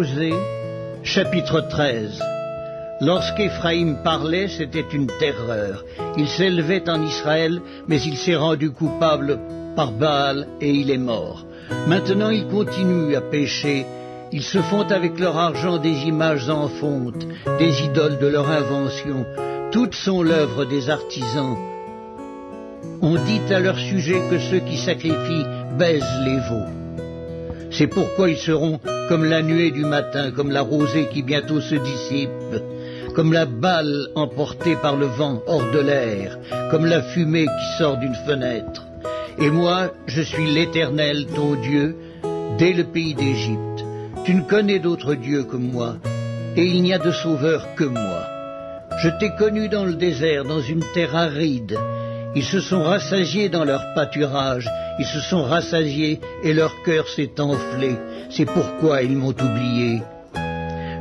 Osée, chapitre 13. Lorsqu'Éphraïm parlait, c'était une terreur. Il s'élevait en Israël, mais il s'est rendu coupable par Baal et il est mort. Maintenant ils continuent à pécher. Ils se font avec leur argent des images en fonte, des idoles de leur invention. Toutes sont l'œuvre des artisans. On dit à leur sujet que ceux qui sacrifient baisent les veaux. C'est pourquoi ils seront comme la nuée du matin, comme la rosée qui bientôt se dissipe, comme la balle emportée par le vent hors de l'air, comme la fumée qui sort d'une fenêtre. Et moi, je suis l'Éternel, ton Dieu, dès le pays d'Égypte. Tu ne connais d'autre Dieu que moi, et il n'y a de sauveur que moi. Je t'ai connu dans le désert, dans une terre aride. Ils se sont rassasiés dans leur pâturage, ils se sont rassasiés et leur cœur s'est enflé. C'est pourquoi ils m'ont oublié.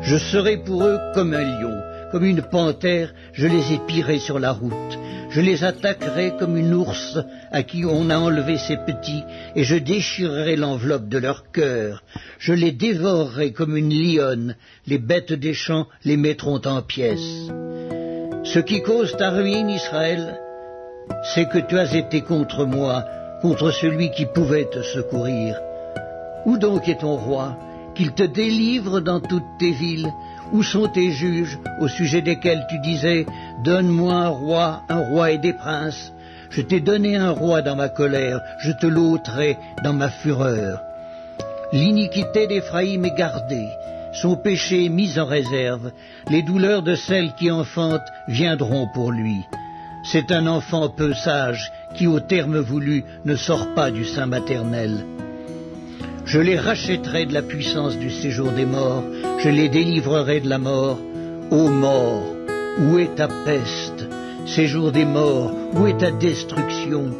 Je serai pour eux comme un lion, comme une panthère, je les épierai sur la route. Je les attaquerai comme une ours à qui on a enlevé ses petits, et je déchirerai l'enveloppe de leur cœur. Je les dévorerai comme une lionne, les bêtes des champs les mettront en pièces. Ce qui cause ta ruine, Israël, c'est que tu as été contre moi, contre celui qui pouvait te secourir. Où donc est ton roi, qu'il te délivre dans toutes tes villes? Où sont tes juges, au sujet desquels tu disais « Donne-moi un roi et des princes ». Je t'ai donné un roi dans ma colère, je te l'ôterai dans ma fureur. L'iniquité d'Éphraïm est gardée, son péché est mis en réserve. Les douleurs de celle qui enfante viendront pour lui. C'est un enfant peu sage qui, au terme voulu, ne sort pas du sein maternel. Je les rachèterai de la puissance du séjour des morts, je les délivrerai de la mort. Ô mort, où est ta peste? Séjour des morts, où est ta destruction?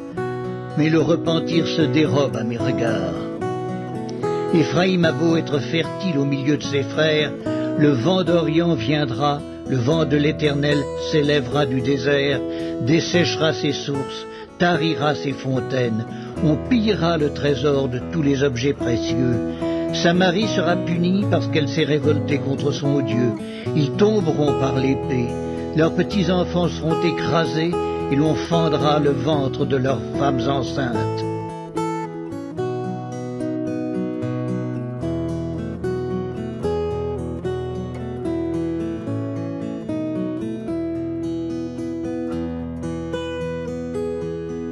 Mais le repentir se dérobe à mes regards. Éphraïm a beau être fertile au milieu de ses frères, le vent d'Orient viendra, le vent de l'Éternel s'élèvera du désert, desséchera ses sources, tarira ses fontaines. On pillera le trésor de tous les objets précieux. Samarie sera punie parce qu'elle s'est révoltée contre son Dieu. Ils tomberont par l'épée. Leurs petits-enfants seront écrasés et l'on fendra le ventre de leurs femmes enceintes.